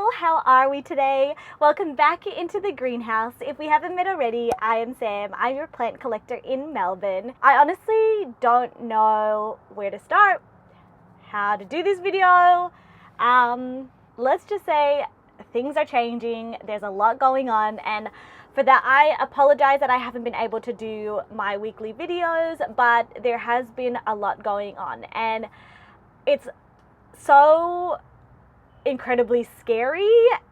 people, how are we today? Welcome back into the greenhouse. If we haven't met already, I am Sam. I'm your plant collector in Melbourne. I honestly don't know where to start, how to do this video. Let's just say things are changing. There's a lot going on, and for that I apologize that I haven't been able to do my weekly videos, but there has been a lot going on, and it's so incredibly scary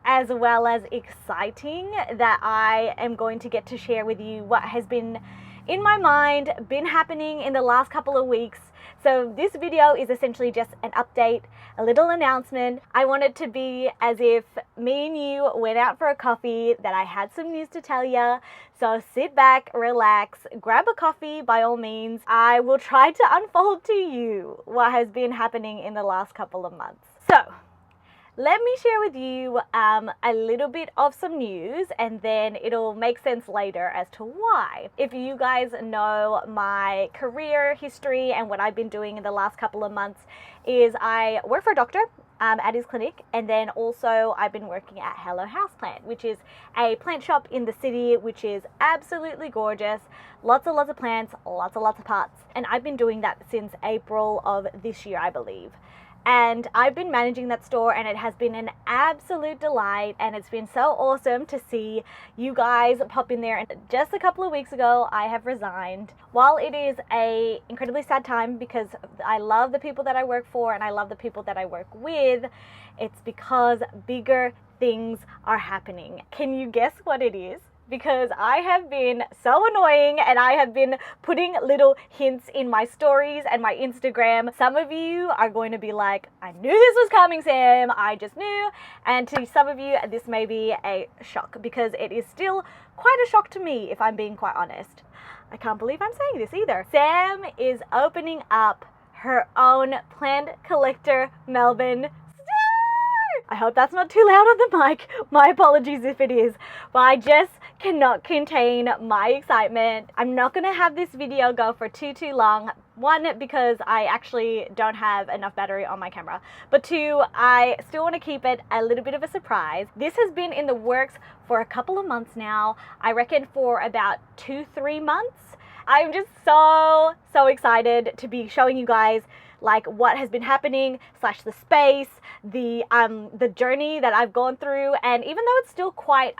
as well as exciting that I am going to get to share with you what has been in my mind, been happening in the last couple of weeks. So this video is essentially just an update, a little announcement. I want it to be as if me and you went out for a coffee, that I had some news to tell you. So sit back, relax, grab a coffee by all means. I will try to unfold to you what has been happening in the last couple of months. So let me share with you a little bit of some news, and then it'll make sense later as to why. If you guys know my career history and what I've been doing in the last couple of months is I work for a doctor at his clinic, and then also I've been working at Hello Houseplant, which is a plant shop in the city, which is absolutely gorgeous. Lots of plants, lots of pots, and I've been doing that since April of this year, I believe. And I've been managing that store, and it has been an absolute delight, and it's been so awesome to see you guys pop in there. And just a couple of weeks ago, I have resigned. While it is a incredibly sad time because I love the people that I work for and I love the people that I work with, it's because bigger things are happening. Can you guess what it is? Because I have been so annoying, and I have been putting little hints in my stories and my Instagram. Some of you are going to be like, I knew this was coming, Sam, I just knew. And to some of you, this may be a shock, because it is still quite a shock to me, if I'm being quite honest. I can't believe I'm saying this either. Sam is opening up her own plant collector Melbourne. I hope that's not too loud on the mic. My apologies if it is, but I just cannot contain my excitement. I'm not going to have this video go for too long. One, because I actually don't have enough battery on my camera, but two, I still want to keep it a little bit of a surprise. This has been in the works for a couple of months now. I reckon for about 2-3 months. I'm just so excited to be showing you guys like what has been happening, / the space, the journey that I've gone through. And even though it's still quite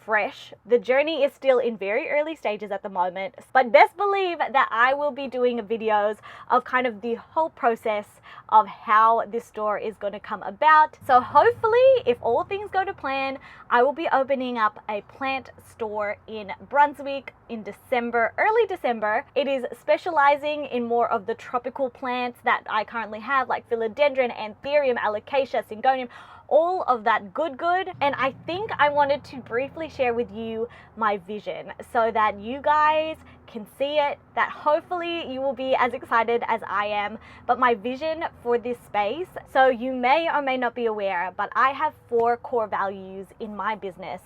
fresh, the journey is still in very early stages at the moment. But best believe that I will be doing videos of kind of the whole process of how this store is going to come about. So hopefully, if all things go to plan, I will be opening up a plant store in Brunswick in December, early December. It is specializing in more of the tropical plants that I currently have, like philodendron, anthurium, alocasia, syngonium, all of that good. And I think I wanted to briefly share with you my vision so that you guys can see it, that hopefully you will be as excited as I am. But my vision for this space, so you may or may not be aware, but I have 4 core values in my business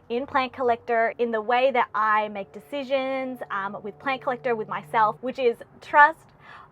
in Plant Collector, in the way that I make decisions with Plant Collector, with myself, which is trust,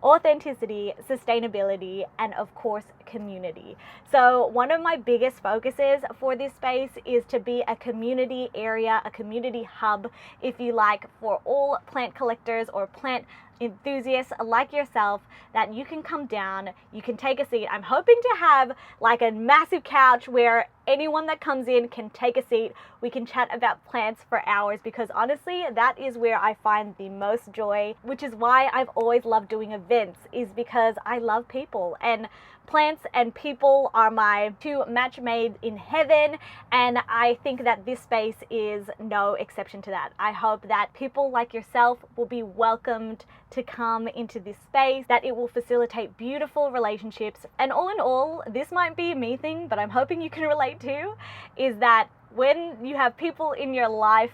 authenticity, sustainability, and of course community. So one of my biggest focuses for this space is to be a community area, a community hub, if you like, for all plant collectors or plant enthusiasts like yourself, that you can come down, you can take a seat. I'm hoping to have like a massive couch where anyone that comes in can take a seat. We can chat about plants for hours, because honestly, that is where I find the most joy, which is why I've always loved doing events, is because I love people, and plants and people are my 2 match made in heaven, and I think that this space is no exception to that. I hope that people like yourself will be welcomed to come into this space, that it will facilitate beautiful relationships. And all in all, this might be a me thing, but I'm hoping you can relate to, is that when you have people in your life,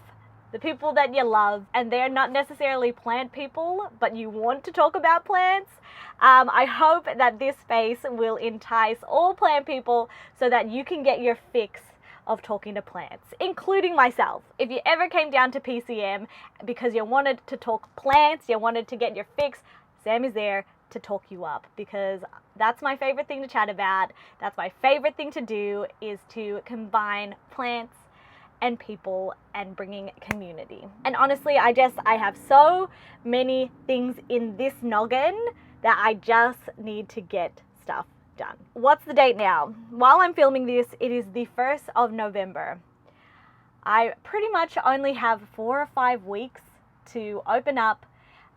the people that you love, and they're not necessarily plant people, but you want to talk about plants, I hope that this space will entice all plant people so that you can get your fix of talking to plants, including myself. If you ever came down to PCM because you wanted to talk plants, you wanted to get your fix, Sam is there to talk you up, because that's my favorite thing to chat about. That's my favorite thing to do, is to combine plants and people and bringing community. And honestly, I have so many things in this noggin that I just need to get stuff done. What's the date now? While I'm filming this, it is the 1st of November. I pretty much only have 4 or 5 weeks to open up,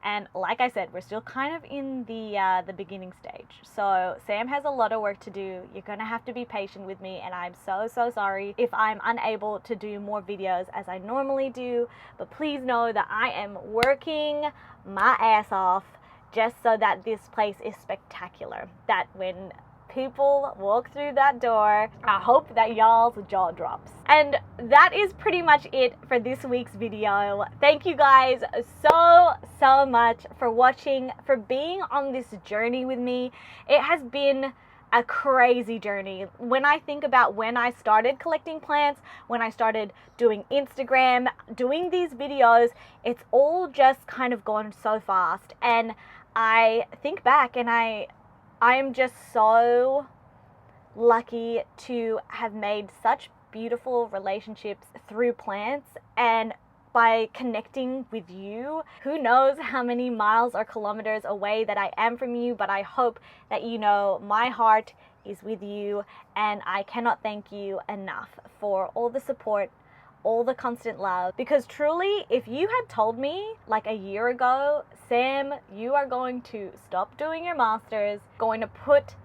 and like I said, we're still kind of in the beginning stage. So Sam has a lot of work to do. You're gonna have to be patient with me, and I'm so sorry if I'm unable to do more videos as I normally do. But please know that I am working my ass off just so that this place is spectacular. That when people walk through that door, I hope that y'all's jaw drops. And that is pretty much it for this week's video. Thank you guys so much for watching, for being on this journey with me. It has been a crazy journey. When I think about when I started collecting plants, when I started doing Instagram, doing these videos, it's all just kind of gone so fast. And I think back and I am just so lucky to have made such beautiful relationships through plants, and by connecting with you. Who knows how many miles or kilometers away that I am from you, but I hope that you know my heart is with you, and I cannot thank you enough for all the support, all the constant love. Because truly, if you had told me like a year ago, Sam, you are going to stop doing your master's, going to put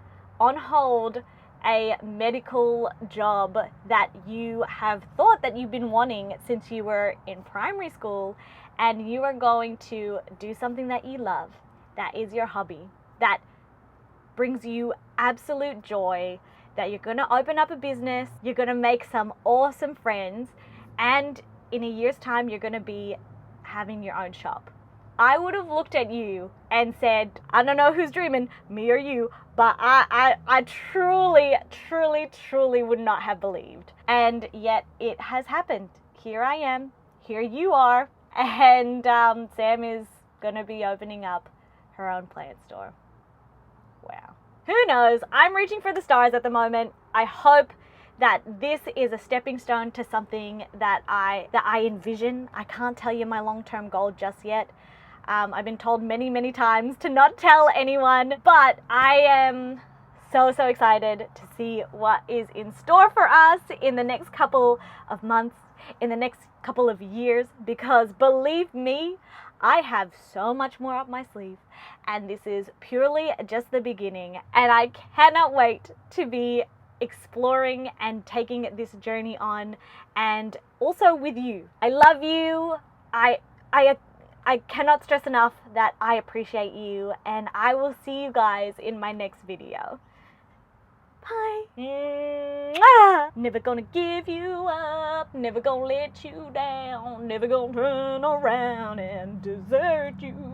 on hold a medical job that you have thought that you've been wanting since you were in primary school, and you are going to do something that you love, that is your hobby, that brings you absolute joy, that you're gonna open up a business, you're gonna make some awesome friends, and in a year's time, you're gonna be having your own shop. I would have looked at you and said, I don't know who's dreaming, me or you, but I truly would not have believed. And yet it has happened. Here I am, here you are, and Sam is gonna be opening up her own plant store. Wow. Who knows? I'm reaching for the stars at the moment. I hope that this is a stepping stone to something that I envision. I can't tell you my long-term goal just yet. I've been told many times to not tell anyone, but I am so excited to see what is in store for us in the next couple of months, in the next couple of years, because believe me, I have so much more up my sleeve, and this is purely just the beginning, and I cannot wait to be exploring and taking this journey on, and also with you. I love you. I cannot stress enough that I appreciate you, and I will see you guys in my next video. Bye. Mwah! Never gonna give you up, never gonna let you down, never gonna turn around and desert you.